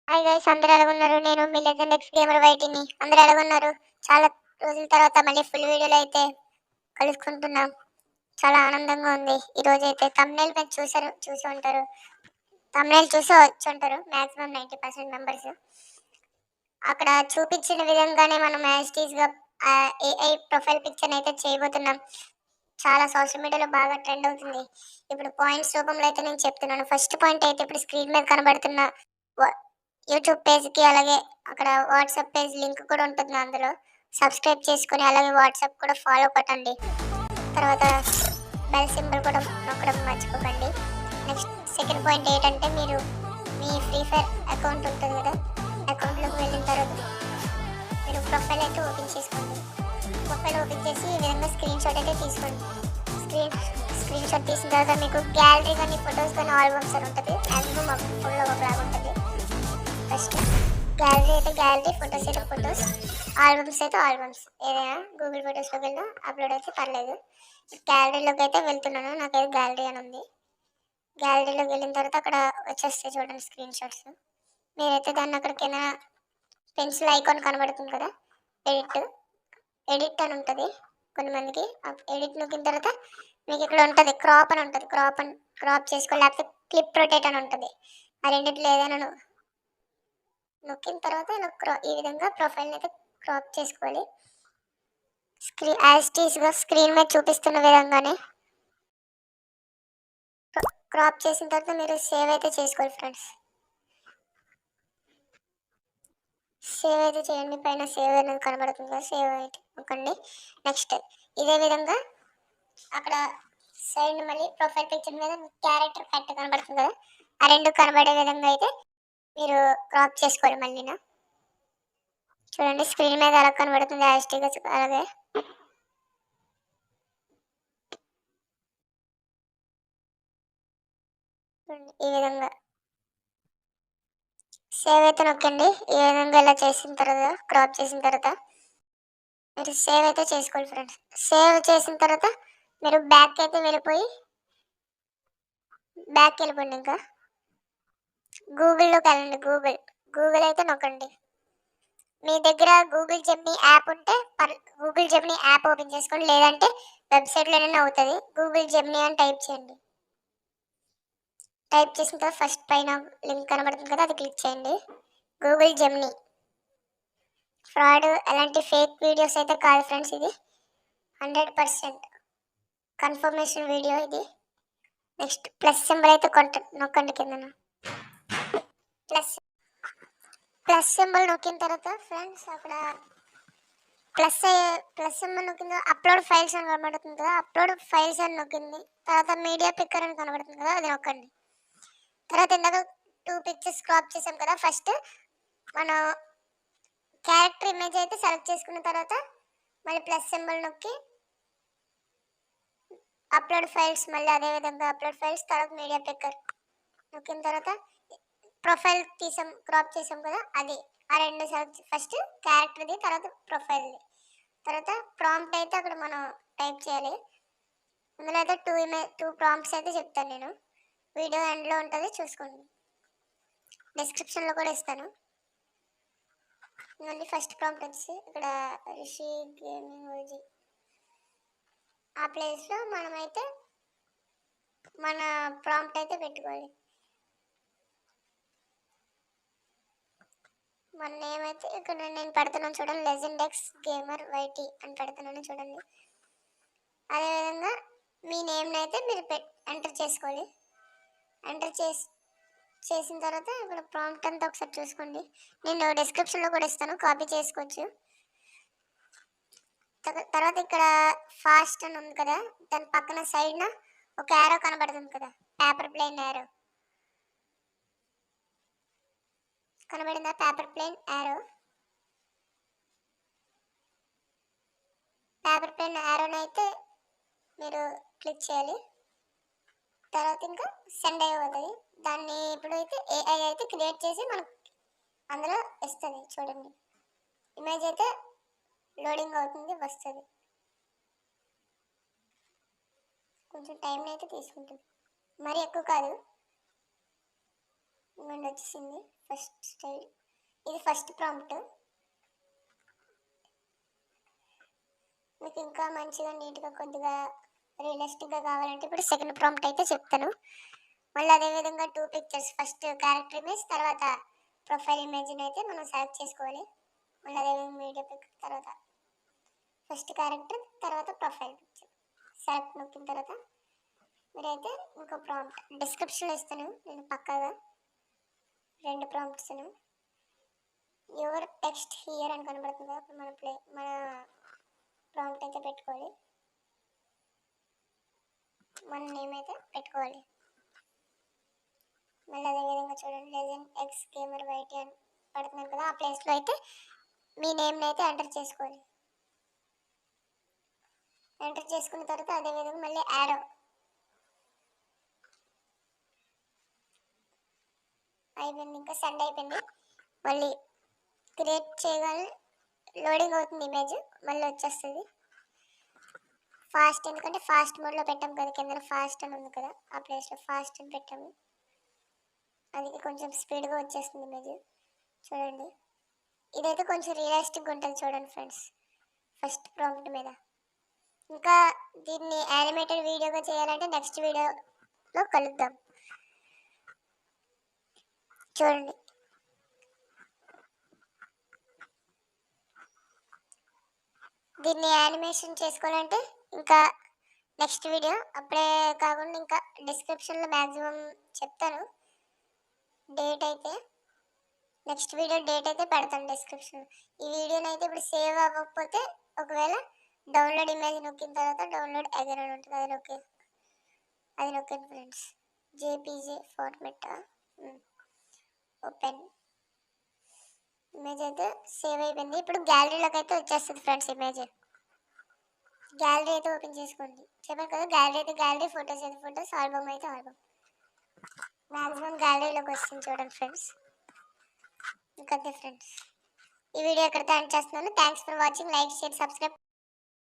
Hi guys, అందరూ ఎలాగున్నారు? నేను మీ legend X gamer వైటీని. అందరూ ఎలాగున్నారు? చాలా రోజుల తర్వాత మళ్ళీ ఫుల్ వీడియోలో అయితే కలుసుకుంటున్నాం. చాలా ఆనందంగా ఉంది. ఈ రోజు అయితే thumbnail మీద చూసి ఉంటారు. thumbnail చూసి వచ్చి ఉంటారు మాక్సిమం 90% మెంబర్స్. అక్కడ చూపించిన విధంగానే మనం యాస్టీస్గా ఏఐ ప్రొఫైల్ పిక్చర్ అయితే చేయబోతున్నాం. చాలా సోషల్ మీడియాలో బాగా ట్రెండ్ అవుతుంది. ఇప్పుడు పాయింట్స్ రూపంలో అయితే నేను చెప్తున్నాను. ఫస్ట్ పాయింట్ అయితే ఇప్పుడు స్క్రీన్ మీద కనబడుతున్న యూట్యూబ్ పేజ్‌కి, అలాగే అక్కడ వాట్సాప్ పేజ్ లింక్ కూడా ఉంటుంది అందులో. సబ్స్క్రైబ్ చేసుకొని, అలాగే వాట్సాప్ కూడా ఫాలో కొట్టండి. తర్వాత బెల్ సింబల్ కూడా నొక్కడం మర్చిపోకండి. నెక్స్ట్ సెకండ్ పాయింట్ ఏంటంటే, మీరు మీ ఫ్రీ ఫైర్ అకౌంట్ ఉంటుంది కదా, అకౌంట్లోకి వెళ్ళిన తర్వాత మీరు ప్రొఫైల్ అయితే ఓపెన్ చేసుకోండి. ప్రొఫైల్ ఓపెన్ చేసి ఈ విధంగా స్క్రీన్ షాట్ అయితే తీసుకోండి. స్క్రీన్ షాట్ తీసిన తర్వాత మీకు గ్యాలరీ కానీ, ఫొటోస్ కానీ, ఆల్బమ్స్ అని ఉంటుంది. మ్యాక్సిమం ఒక ఫుల్ ఒక బ్లాగ్ ఉంటుంది. ఫస్ట్ గ్యాలరీ అయితే గ్యాలరీ, ఫొటోస్ అయితే ఫొటోస్, ఆల్బమ్స్ అయితే ఆల్బమ్స్. ఏదైనా గూగుల్ ఫొటోస్లోకి వెళ్ళినా అప్లోడ్ అయితే పర్లేదు. గ్యాలరీలోకి అయితే వెళ్తున్నాను. నాకైతే గ్యాలరీ అని ఉంది. గ్యాలరీలోకి వెళ్ళిన తర్వాత అక్కడ వచ్చేస్తాయి చూడండి స్క్రీన్ షాట్స్. మీరైతే దాన్ని అక్కడ కింద పెన్సిల్ ఐకాన్ కనబడుతుంది కదా, ఎడిట్ అని ఉంటుంది కొంతమందికి. ఎడిట్ నొక్కిన తర్వాత మీకు ఇక్కడ ఉంటుంది క్రాప్ అని ఉంటుంది. క్రాప్ చేసుకోవాలి, లేకపోతే క్లిప్ రొటేట్ అని ఉంటుంది. ఆ రెండింటిలో ఏదైనా నొక్కిన తర్వాత ఈ విధంగా ప్రొఫైల్ని అయితే క్రాప్ చేసుకోవాలి. స్క్రీన్ మీద చూపిస్తున్న విధంగానే క్రాప్ చేసిన తర్వాత మీరు సేవ్ అయితే చేసుకోవాలి ఫ్రెండ్స్. సేవ్ అయితే చేయండి. పైన సేవ్ అనేది కనబడుతుంది కదా, సేవ్ అయితే నొక్కండి. నెక్స్ట్ ఇదే విధంగా అక్కడ సైడ్ మళ్ళీ ప్రొఫైల్ పిక్చర్ మీద క్యారెక్టర్ కట్ కనబడుతుంది కదా, ఆ రెండు కనబడే విధంగా అయితే మీరు క్రాప్ చేసుకోవాలి. మళ్ళీ చూడండి స్క్రీన్ మీద ఎలా కనబడుతుంది యాస్టీగా. అలాగే ఈ విధంగా సేవ్ అయితే నొక్కండి. ఈ విధంగా ఇలా చేసిన తర్వాత, క్రాప్ చేసిన తర్వాత మీరు సేవ్ అయితే చేసుకోండి ఫ్రెండ్స్. సేవ్ చేసిన తర్వాత మీరు బ్యాక్ అయితే వెళ్ళిపోయి, ఇంకా గూగుల్లోకి వెళ్ళండి. గూగుల్ అయితే నొక్కండి. మీ దగ్గర గూగుల్ జెమినీ యాప్ ఉంటే గూగుల్ జెమినీ యాప్ ఓపెన్ చేసుకోండి, లేదంటే వెబ్సైట్లోనే అవుతుంది. గూగుల్ జెమినీ అని టైప్ చేయండి. టైప్ చేసిన తర్వాత ఫస్ట్ పైన లింక్ కనబడుతుంది కదా, అది క్లిక్ చేయండి. గూగుల్ జెమినీ ఫ్రాడ్, ఎలాంటి ఫేక్ వీడియోస్ అయితే కాదు ఫ్రెండ్స్. ఇది 100% కన్ఫర్మేషన్ వీడియో ఇది. నెక్స్ట్ ప్లస్ సింబల్ అయితే నొక్కండి కింద. ప్లస్ సింబల్ నొక్కిన తర్వాత ఫ్రెండ్స్ అక్కడ ప్లస్ సింబల్ నొక్కిన అప్లోడ్ ఫైల్స్ అని కనబడుతుంది కదా, అప్లోడ్ ఫైల్స్ అని నొక్కింది తర్వాత మీడియా పిక్కర్ అని కనబడుతుంది కదా, అది నొక్కండి. తర్వాత ఇందాక 2 పిక్చర్స్ క్రాప్ చేసాం కదా, ఫస్ట్ మనం క్యారెక్టర్ ఇమేజ్ అయితే సెలెక్ట్ చేసుకున్న తర్వాత మళ్ళీ ప్లస్ సింబల్ నొక్కి అప్లోడ్ ఫైల్స్, మళ్ళీ అదే విధంగా అప్లోడ్ ఫైల్స్, తర్వాత మీడియా పిక్కర్ నొక్కిన తర్వాత ప్రొఫైల్ క్రాప్ చేసాం కదా, అది ఆ రెండు సెలెక్ట్, ఫస్ట్ క్యారెక్టర్ది, తర్వాత ప్రొఫైల్ది. తర్వాత ప్రాంప్ట్ అయితే అక్కడ మనం టైప్ చేయాలి. అందులో అయితే 2 ప్రాంప్ట్స్ అయితే చెప్తాను నేను. వీడియో ఎండ్లో ఉంటుంది, చూసుకోండి. డిస్క్రిప్షన్లో కూడా ఇస్తాను. మళ్ళీ ఫస్ట్ ప్రాంప్ట్ వచ్చి ఇక్కడ రిషి గేమింగ్ ఓజీ, ఆ ప్లేస్లో మనమైతే మన ప్రాంప్ట్ అయితే పెట్టుకోవాలి. మన నేమ్ అయితే ఇక్కడ నేను పెడుతున్నాను చూడండి, లెజెండ్ ఎక్స్ గేమర్ వైటీ అని పెడుతున్నాను చూడండి. అదేవిధంగా మీ నేమ్ని అయితే మీరు ఎంటర్ చేసుకోవాలి. ఎంటర్ చేసిన తర్వాత ఇక్కడ ప్రాంప్ట్ అంతా ఒకసారి చూసుకోండి. నేను డిస్క్రిప్షన్లో కూడా ఇస్తాను, కాపీ చేసుకోవచ్చు. తర్వాత ఇక్కడ ఫాస్ట్ అని ఉంది కదా, దాని పక్కన సైడ్న ఒక యారో కనబడుతుంది కదా, పేపర్ ప్లేన్ యారో కనబడిందా? పేపర్ ప్లేన్ యారోని అయితే మీరు క్లిక్ చేయాలి. తర్వాత ఇంకా సెండ్ అయిపోతుంది. దాన్ని ఇప్పుడైతే ఏఐ అయితే క్రియేట్ చేసి మనకు అందులో ఇస్తుంది చూడండి. ఇమేజ్ అయితే లోడింగ్ అవుతుంది, వస్తుంది. కొంచెం టైం అయితే తీసుకుంటుంది, మరి ఎక్కువ కాదు. ఇవ్వండి వచ్చేసింది ఫస్ట్ స్టైల్. ఇది ఫస్ట్ ప్రాంప్ట్. మీకు ఇంకా మంచిగా నీట్గా కొద్దిగా రియలిస్టిక్గా కావాలంటే ఇప్పుడు సెకండ్ ప్రాంప్ట్ అయితే చెప్తాను. మళ్ళీ అదేవిధంగా 2 పిక్చర్స్, ఫస్ట్ క్యారెక్టర్ ఇమేజ్, తర్వాత ప్రొఫైల్ ఇమేజ్ని అయితే మనం సెలెక్ట్ చేసుకోవాలి. మళ్ళీ అదేవిధంగా వీడియో పిక్, తర్వాత ఫస్ట్ క్యారెక్టర్, తర్వాత ప్రొఫైల్ పిక్చర్ సెలెక్ట్ నొక్కిన తర్వాత మీరైతే ఇంకో ప్రాంప్ట్ డిస్క్రిప్షన్లో ఇస్తాను నేను పక్కాగా 2 ప్రాంప్ట్స్ను. యువర్ టెక్స్ట్ హియర్ అని కనబడుతుంది కదా, అప్పుడు మన ప్రాంప్ట్ అయితే పెట్టుకోవాలి, మన నేమ్ అయితే పెట్టుకోవాలి. మళ్ళీ అదేవిధంగా చూడండి లెజెండ్ ఎక్స్ గేమర్ వైటీ అని పడుతున్నాను కదా, ఆ ప్లేస్లో అయితే మీ నేమ్ని అయితే ఎంటర్ చేసుకోవాలి. ఎంటర్ చేసుకున్న తర్వాత అదేవిధంగా మళ్ళీ యారో అయిపోయింది, ఇంకా సెండ్ అయిపోయింది. మళ్ళీ క్రియేట్ చేయగానే లోడింగ్ అవుతుంది ఇమేజ్, మళ్ళీ వచ్చేస్తుంది ఫాస్ట్. ఎందుకంటే ఫాస్ట్ మోడ్లో పెట్టాం కదా, కింద ఫాస్ట్ అని ఉంది కదా, ఆ ప్లేస్లో ఫాస్ట్ అని పెట్టాము, అది కొంచెం స్పీడ్గా వచ్చేస్తుంది ఇమేజ్. చూడండి ఇదైతే కొంచెం రియలిస్టిక్గా ఉంటుంది చూడండి ఫ్రెండ్స్ ఫస్ట్ ప్రాంప్ట్ మీద. ఇంకా దీన్ని యానిమేటెడ్ వీడియోగా చేయాలంటే నెక్స్ట్ వీడియోలో కలుద్దాం. చూడండి దీన్ని యానిమేషన్ చేసుకోవాలంటే ఇంకా నెక్స్ట్ వీడియో, అప్పుడే కాకుండా ఇంకా డిస్క్రిప్షన్లో మ్యాక్సిమం చెప్తాను డేట్ అయితే. నెక్స్ట్ వీడియో డేట్ అయితే పెడతాను డిస్క్రిప్షన్. ఈ వీడియోని అయితే ఇప్పుడు సేవ్ అవ్వకపోతే ఒకవేళ డౌన్లోడ్ ఇమేజ్ నొక్కిన తర్వాత డౌన్లోడ్ అగైన్ అని ఉంటుంది, అది నొక్కండి friends. JPG format open image అయితే సేవ్ అయిపోయింది. ఇప్పుడు గ్యాలరీలోకి అయితే వచ్చేస్తుంది ఫ్రెండ్స్ ఇమేజ్. గ్యాలరీ అయితే ఓపెన్ చేసుకోండి. చెప్పాను కదా గ్యాలరీ అయితే గ్యాలరీ, ఫొటోస్ అయితే ఫొటోస్, ఆల్బమ్ అయితే ఆల్బమ్. మ్యాక్సిమం గ్యాలరీలోకి వస్తుంది చూడండి ఫ్రెండ్స్. ఇంకంతే ఫ్రెండ్స్, ఈ వీడియో ఎక్కడితో ఎండ్ చేస్తున్నాను. Thanks for watching. Like, share, subscribe.